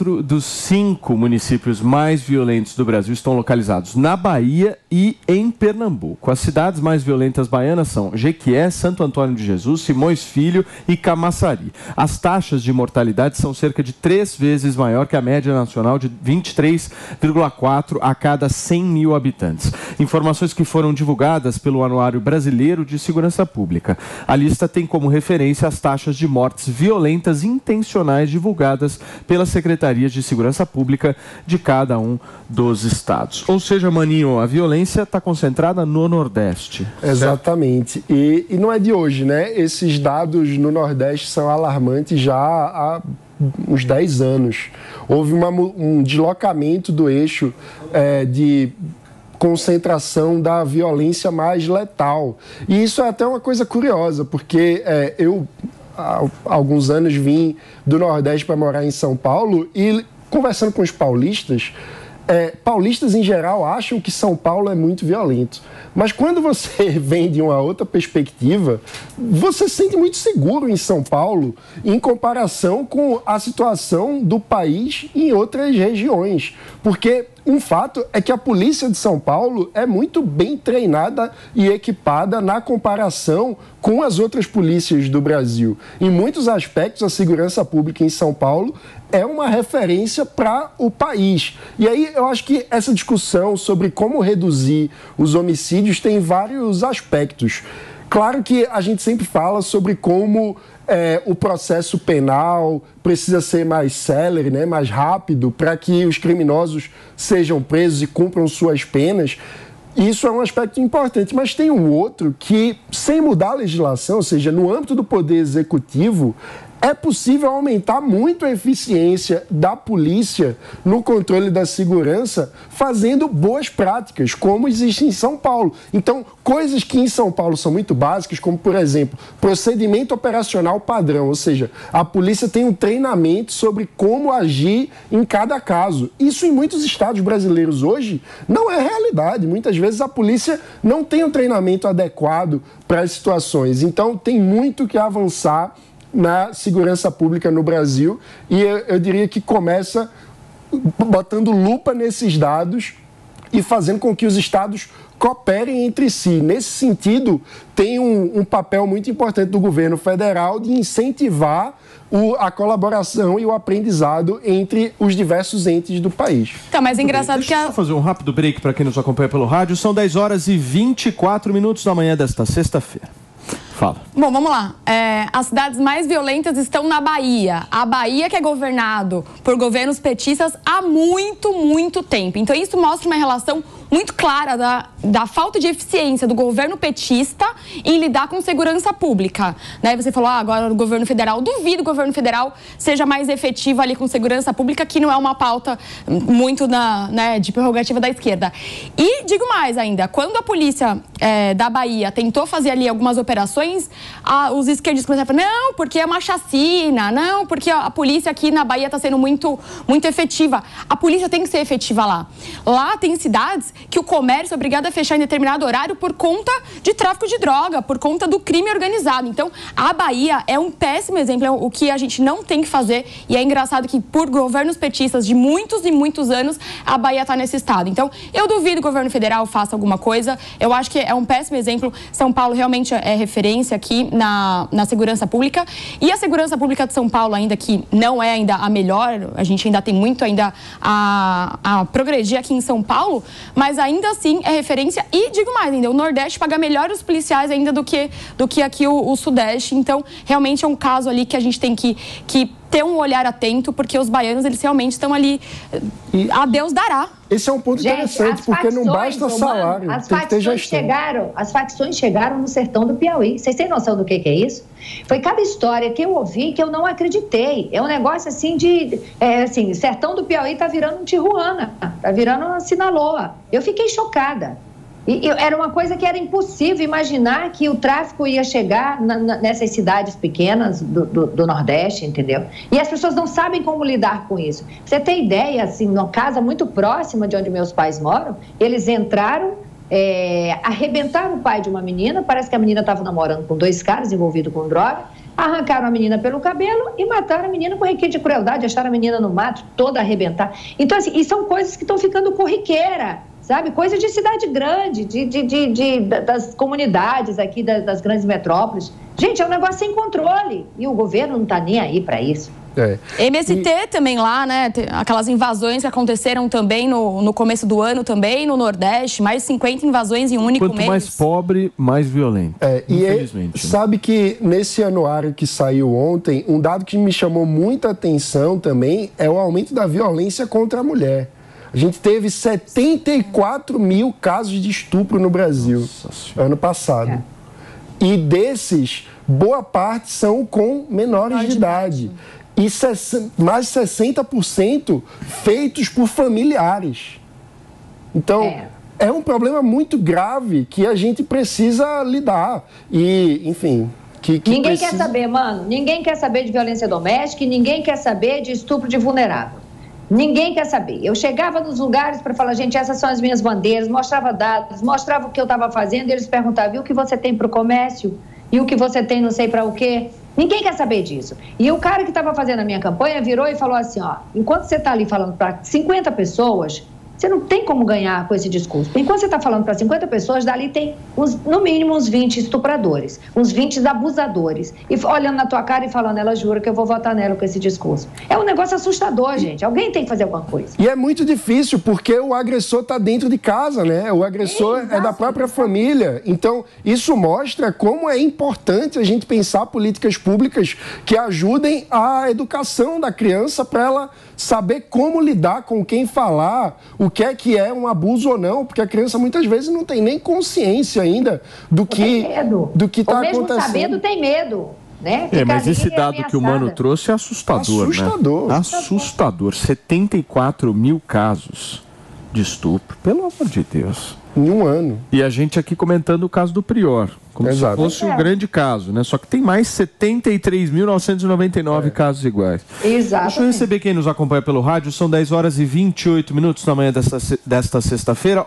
4 dos 5 municípios mais violentos do Brasil estão localizados na Bahia e em Pernambuco. As cidades mais violentas baianas são Jequié, Santo Antônio de Jesus, Simões Filho e Camaçari. As taxas de mortalidade são cerca de 3 vezes maior que a média nacional de 23,4 a cada 100 mil habitantes. Informações que foram divulgadas pelo Anuário Brasileiro de Segurança Pública. A lista tem como referência as taxas de mortes violentas intencionais divulgadas pelas secretarias de segurança pública de cada um dos estados. Ou seja, Maninho, a violência está concentrada no Nordeste. Exatamente. E não é de hoje, né? Esses dados no Nordeste são alarmantes já há uns 10 anos. Houve um deslocamento do eixo de concentração da violência mais letal. E isso é até uma coisa curiosa, porque eu há alguns anos vim do Nordeste para morar em São Paulo e conversando com os paulistas, paulistas em geral acham que São Paulo é muito violento. Mas quando você vem de uma outra perspectiva, você se sente muito seguro em São Paulo em comparação com a situação do país em outras regiões. Porque um fato é que a polícia de São Paulo é muito bem treinada e equipada na comparação com as outras polícias do Brasil. Em muitos aspectos, a segurança pública em São Paulo é uma referência para o país. E aí eu acho que essa discussão sobre como reduzir os homicídios tem vários aspectos. Claro que a gente sempre fala sobre como o processo penal precisa ser mais célere, né, mais rápido, para que os criminosos sejam presos e cumpram suas penas. Isso é um aspecto importante, mas tem um outro que, sem mudar a legislação, ou seja, no âmbito do Poder Executivo, é possível aumentar muito a eficiência da polícia no controle da segurança, fazendo boas práticas, como existe em São Paulo. Então, coisas que em São Paulo são muito básicas, como, por exemplo, procedimento operacional padrão, ou seja, a polícia tem um treinamento sobre como agir em cada caso. Isso em muitos estados brasileiros hoje não é realidade. Muitas vezes a polícia não tem um treinamento adequado para as situações. Então, tem muito que avançar na segurança pública no Brasil e eu diria que começa botando lupa nesses dados e fazendo com que os estados cooperem entre si. Nesse sentido, tem um papel muito importante do governo federal de incentivar a colaboração e o aprendizado entre os diversos entes do país. Tá, mas é engraçado Deixa eu só fazer um rápido break para quem nos acompanha pelo rádio. São 10 horas e 24 minutos da manhã desta sexta-feira. Fala. Bom, vamos lá. As cidades mais violentas estão na Bahia. A Bahia que é governado por governos petistas há muito, muito tempo. Então isso mostra uma relação muito clara da falta de eficiência do governo petista em lidar com segurança pública. Né? Você falou, agora o governo federal, duvido o governo federal seja mais efetivo ali com segurança pública, que não é uma pauta muito de prerrogativa da esquerda. E digo mais ainda, quando a polícia da Bahia tentou fazer ali algumas operações, os esquerdistas começaram a falar, não, porque é uma chacina, não, porque a polícia aqui na Bahia está sendo muito, muito efetiva. A polícia tem que ser efetiva lá. Lá tem cidades que o comércio é obrigado a fechar em determinado horário por conta de tráfico de droga, por conta do crime organizado. Então, a Bahia é um péssimo exemplo, é o que a gente não tem que fazer. E é engraçado que, por governos petistas de muitos e muitos anos, a Bahia está nesse estado. Então, eu duvido que o governo federal faça alguma coisa. Eu acho que é um péssimo exemplo. São Paulo realmente é referência aqui na segurança pública. E a segurança pública de São Paulo, ainda que não é ainda a melhor, a gente ainda tem muito ainda a progredir aqui em São Paulo, mas ainda assim é referência. E digo mais ainda, o Nordeste paga melhor os policiais ainda do que aqui o Sudeste. Então, realmente é um caso ali que a gente tem que ter um olhar atento, porque os baianos, eles realmente estão ali, a Deus dará. Esse é um ponto interessante, porque não basta salário, tem que ter gestão. As facções chegaram no sertão do Piauí. Vocês têm noção do que é isso? Foi cada história que eu ouvi que eu não acreditei. É um negócio assim sertão do Piauí tá virando um Tijuana, tá virando uma Sinaloa. Eu fiquei chocada. Era uma coisa que era impossível imaginar que o tráfico ia chegar nessas cidades pequenas do Nordeste, entendeu? E as pessoas não sabem como lidar com isso. Você tem ideia, assim, numa casa muito próxima de onde meus pais moram, eles entraram, arrebentaram o pai de uma menina, parece que a menina estava namorando com 2 caras envolvidos com droga, arrancaram a menina pelo cabelo e mataram a menina com requinte de crueldade, acharam a menina no mato, toda arrebentada. Então, assim, e são coisas que estão ficando corriqueira, sabe? Coisa de cidade grande, das comunidades aqui, das grandes metrópoles. Gente, é um negócio sem controle. E o governo não está nem aí para isso. MST também lá, né? Aquelas invasões que aconteceram também no começo do ano também, no Nordeste, mais de 50 invasões em um único mês. Quanto mais pobre, mais violento. Infelizmente. Sabe que nesse anuário que saiu ontem, um dado que me chamou muita atenção também é o aumento da violência contra a mulher. A gente teve 74 mil casos de estupro no Brasil ano passado. E desses, boa parte são com menores de idade. E mais de 60% feitos por familiares. Então, é um problema muito grave que a gente precisa lidar. E, enfim... Ninguém quer saber, mano. Ninguém quer saber de violência doméstica e ninguém quer saber de estupro de vulnerável. Ninguém quer saber. Eu chegava nos lugares para falar, gente, essas são as minhas bandeiras, mostrava dados, mostrava o que eu estava fazendo, e eles perguntavam, e o que você tem para o comércio? E o que você tem não sei para o quê? Ninguém quer saber disso. E o cara que estava fazendo a minha campanha virou e falou assim, ó, enquanto você está ali falando para 50 pessoas, você não tem como ganhar com esse discurso. Enquanto você está falando para 50 pessoas, dali tem no mínimo uns 20 estupradores, uns 20 abusadores. E olhando na tua cara e falando, ela jura que eu vou votar nela com esse discurso. É um negócio assustador, gente. Alguém tem que fazer alguma coisa. E é muito difícil, porque o agressor está dentro de casa, né? O agressor é da própria família. Então, isso mostra como é importante a gente pensar políticas públicas que ajudem a educação da criança para ela saber como lidar com quem falar, o que é um abuso ou não, porque a criança muitas vezes não tem nem consciência ainda do que está acontecendo. Mesmo sabendo, tem medo, né? Mas esse dado que o Mano trouxe é assustador, né? Assustador. 74 mil casos de estupro, pelo amor de Deus. Em um ano. E a gente aqui comentando o caso do Prior, como se fosse um grande caso, né? Só que tem mais 73.999 casos iguais. Exato. Deixa eu receber quem nos acompanha pelo rádio. São 10 horas e 28 minutos na manhã desta sexta-feira.